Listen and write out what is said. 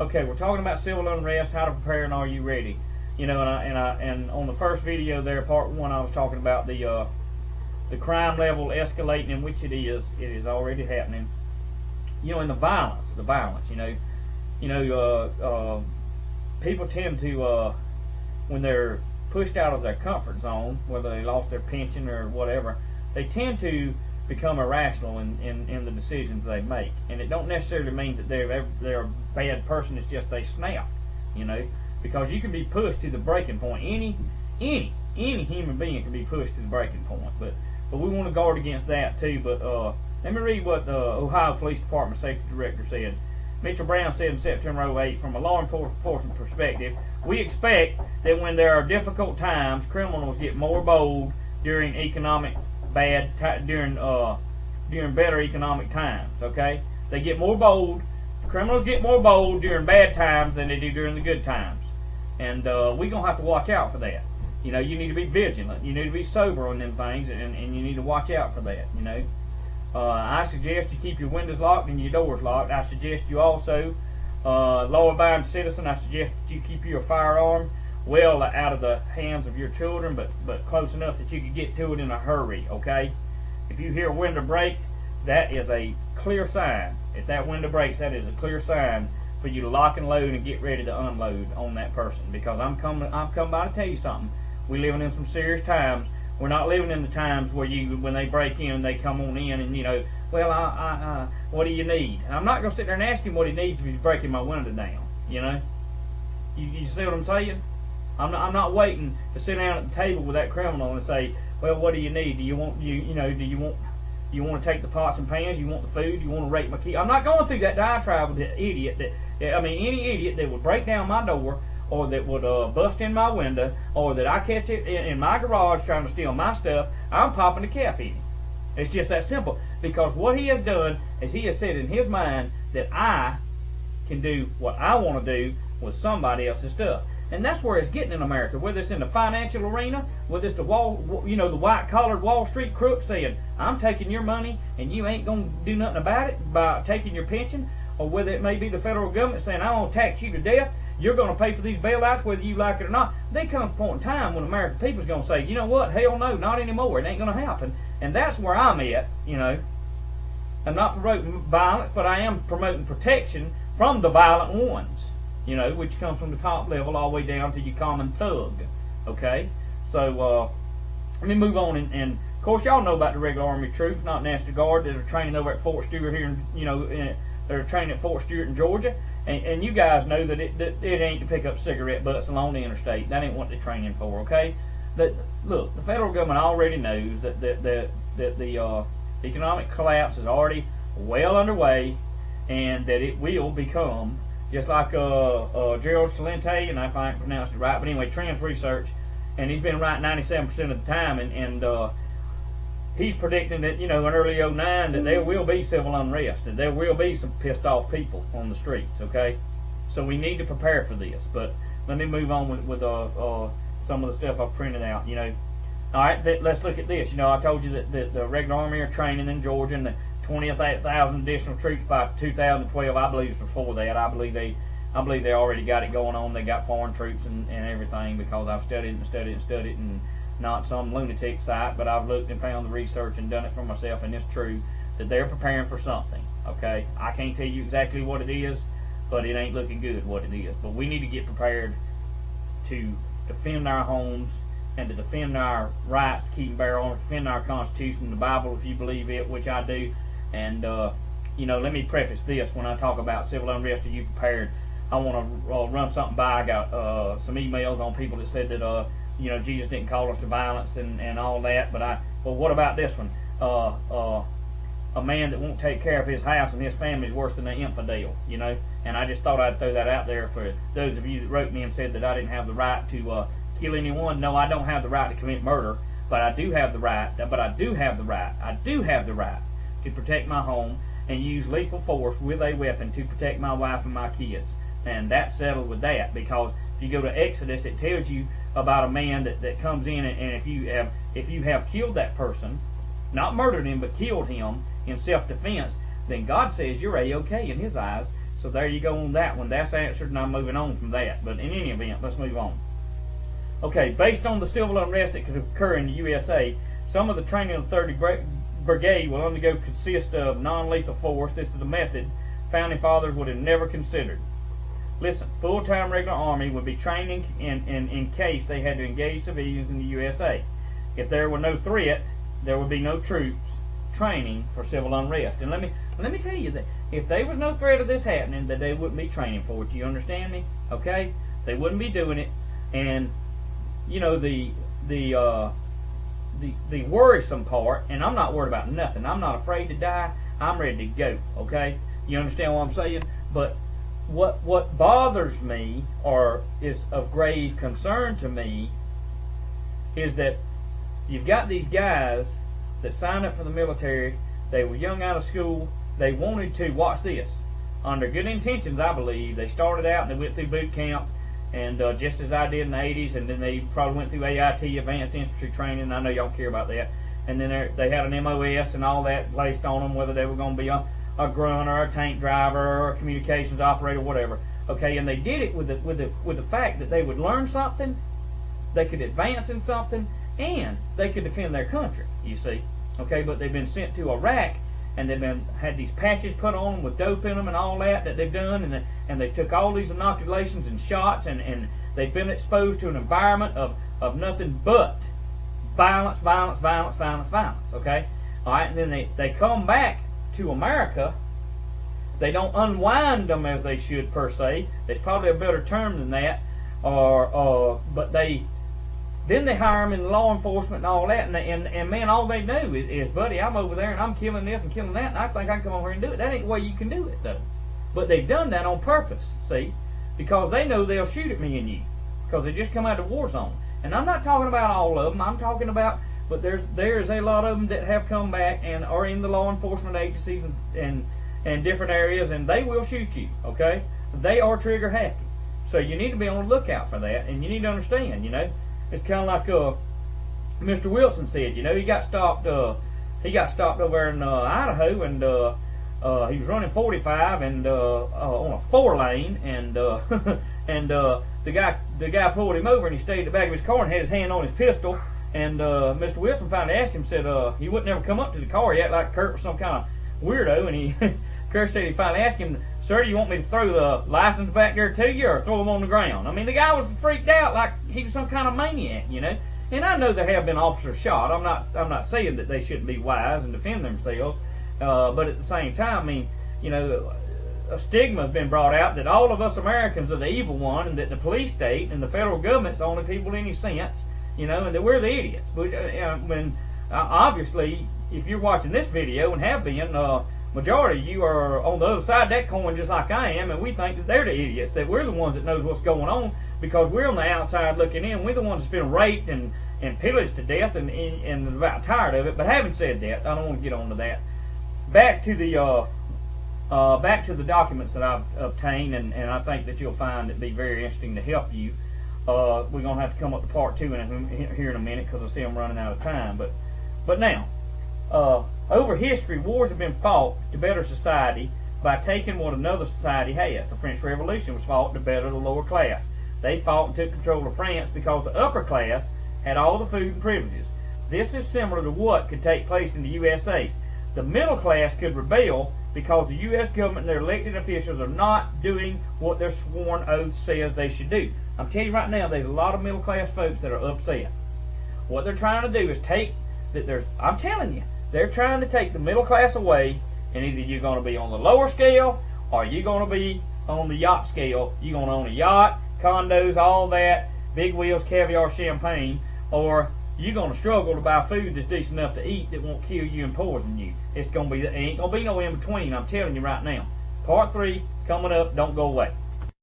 Okay, we're talking about civil unrest, how to prepare, and are you ready? You know, and on the first video there, part 1, I was talking about the crime level escalating, in which it is already happening. You know, and the violence. People tend to when they're pushed out of their comfort zone, whether they lost their pension or whatever, they tend to become irrational in the decisions they make. And it don't necessarily mean that they're a bad person. It's just they snap, you know, because you can be pushed to the breaking point. Any human being can be pushed to the breaking point. But we want to guard against that too. But let me read what the Ohio Police Department Safety Director said. Mitchell Brown said in September 2008, from a law enforcement perspective, we expect that when there are difficult times, criminals get more bold during during better economic times. Okay, they get more bold. Criminals get more bold during bad times than they do during the good times, and we're gonna have to watch out for that. You know, you need to be vigilant. You need to be sober on them things, and you need to watch out for that. You know. I suggest you keep your windows locked and your doors locked. I suggest you also, law-abiding citizen, I suggest that you keep your firearm well out of the hands of your children, but close enough that you can get to it in a hurry, okay? If you hear a window break, that is a clear sign. If that window breaks, that is a clear sign for you to lock and load and get ready to unload on that person. Because I'm coming by to tell you something. We're living in some serious times. We're not living in the times where when they break in, they come on in and, you know, well, what do you need? I'm not going to sit there and ask him what he needs if he's breaking my window down, you know. You see what I'm saying? I'm not waiting to sit down at the table with that criminal and say, well, what do you need? Do you want do you want to take the pots and pans? You want the food? You want to rake my key? I'm not going through that diatribe with the idiot any idiot that would break down my door, or that would bust in my window, or that I catch it in my garage trying to steal my stuff. I'm popping the cap in him. It's just that simple. Because what he has done is he has said in his mind that I can do what I want to do with somebody else's stuff. And that's where it's getting in America, whether it's in the financial arena, whether it's the the white-collared Wall Street crook saying, I'm taking your money and you ain't going to do nothing about it by taking your pension, or whether it may be the federal government saying, I'm going to tax you to death. You're going to pay for these bailouts whether you like it or not. There comes a point in time when American people's going to say, you know what, hell no, not anymore. It ain't going to happen. And that's where I'm at, you know. I'm not promoting violence, but I am promoting protection from the violent ones, you know, which comes from the top level all the way down to your common thug, okay? So, let me move on. And of course, y'all know about the regular Army troops, not National Guard, that are training over at Fort Stewart here, they're training at Fort Stewart in Georgia. And you guys know that it ain't to pick up cigarette butts along the interstate. That ain't what they're training for, okay? Look, the federal government already knows that the economic collapse is already well underway, and that it will become, just like Gerald Celente, and if I ain't pronounced it right, but anyway, Trends Research, and he's been right 97% of the time, and he's predicting that, you know, in early 2009 that there will be civil unrest, that there will be some pissed off people on the streets, okay? So we need to prepare for this. But let me move on with some of the stuff I've printed out, you know. All right, let's look at this. You know, I told you that the regular Army are training in Georgia, and the 20,000 additional troops by 2012. I believe it's before that. I believe they already got it going on. They got foreign troops and everything, because I've studied and not some lunatic site, but I've looked and found the research and done it for myself, and it's true that they're preparing for something, okay? I can't tell you exactly what it is, but it ain't looking good what it is. But we need to get prepared to defend our homes and to defend our rights to keep and bear arms, defend our Constitution, the Bible, if you believe it, which I do. And, you know, let me preface this. When I talk about civil unrest, are you prepared? I want to run something by. I got some emails on people that said that, you know, Jesus didn't call us to violence and all that. But well, what about this one? A man that won't take care of his house and his family is worse than an infidel, you know. And I just thought I'd throw that out there for those of you that wrote me and said that I didn't have the right to kill anyone. No, I don't have the right to commit murder, but I do have the right. I do have the right to protect my home and use lethal force with a weapon to protect my wife and my kids. And that's settled with that, because if you go to Exodus, it tells you about a man that comes in, and if you have killed that person, not murdered him but killed him in self-defense, then God says you're a-okay in his eyes. So there you go on that one. That's answered, and I'm moving on from that. But in any event, let's move on. Okay, based on the civil unrest that could occur in the USA, some of the training of the 30th Brigade will undergo consist of non-lethal force. This is a method Founding Fathers would have never considered. Listen, full-time regular Army would be training in case they had to engage civilians in the USA. If there were no threat, there would be no troops training for civil unrest. And let me tell you that if there was no threat of this happening, that they wouldn't be training for it. Do you understand me? Okay, they wouldn't be doing it. And you know the worrisome part, and I'm not worried about nothing. I'm not afraid to die. I'm ready to go. Okay, you understand what I'm saying? But what bothers me, or is of grave concern to me, is that you've got these guys that signed up for the military. They were young out of school. They wanted to, watch this, under good intentions, I believe. They started out and they went through boot camp, and just as I did in the 80s, and then they probably went through AIT, Advanced Infantry Training. I know y'all care about that. And then they had an MOS and all that placed on them, whether they were going to be a grunt or a tank driver or a communications operator, whatever. Okay, and they did it with the fact that they would learn something, they could advance in something, and they could defend their country, you see. Okay, but they've been sent to Iraq, and they've had these patches put on them with dope in them and all that they've done, and they took all these inoculations and shots, and they've been exposed to an environment of nothing but violence, violence, violence, violence, violence. Okay, all right, and then they come back to America. They don't unwind them as they should, per se. There's probably a better term than that, but then they hire them in law enforcement and all that, and man, all they do is, buddy, I'm over there and I'm killing this and killing that, and I think I can come over here and do it. That ain't the way you can do it, though. But they've done that on purpose, see, because they know they'll shoot at me and you, because they just come out of the war zone. And I'm not talking about all of them. I'm talking about, but there's a lot of them that have come back and are in the law enforcement agencies and different areas, and they will shoot you. Okay, they are trigger happy, so you need to be on the lookout for that, and you need to understand, you know. It's kind of like Mr. Wilson said. You know, he got stopped. He got stopped over in Idaho, and he was running 45 and on a 4-lane, and and the guy pulled him over, and he stayed in the back of his car and had his hand on his pistol. And Mr. Wilson finally asked him, said he wouldn't ever come up to the car. He acted like Kurt was some kind of weirdo, and Kurt said he finally asked him, "Sir, do you want me to throw the license back there to you, or throw him on the ground?" I mean, the guy was freaked out like he was some kind of maniac, you know. And I know there have been officers shot. I'm not saying that they shouldn't be wise and defend themselves, but at the same time, I mean, you know, a stigma has been brought out that all of us Americans are the evil one, and that the police state and the federal government's the only people in any sense, you know, and that we're the idiots. But when obviously, if you're watching this video and have been, majority of you are on the other side of that coin just like I am, and we think that they're the idiots, that we're the ones that knows what's going on, because we're on the outside looking in. We're the ones that's been raped and pillaged to death, and about tired of it. But having said that, I don't want to get on to that. Back to the documents that I've obtained, and I think that you'll find it be very interesting to help you. We're going to have to come up to part 2 here in a minute, because I see I'm running out of time. But now, over history, wars have been fought to better society by taking what another society has. The French Revolution was fought to better the lower class. They fought and took control of France because the upper class had all the food and privileges. This is similar to what could take place in the USA. The middle class could rebel because the U.S. government and their elected officials are not doing what their sworn oath says they should do. I'm telling you right now, there's a lot of middle class folks that are upset. What they're trying to do is I'm telling you, they're trying to take the middle class away, and either you're going to be on the lower scale or you're going to be on the yacht scale. You're going to own a yacht, condos, all that, big wheels, caviar, champagne, or you're going to struggle to buy food that's decent enough to eat that won't kill you and poison you. It ain't going to be no in between, I'm telling you right now. Part 3 coming up. Don't go away.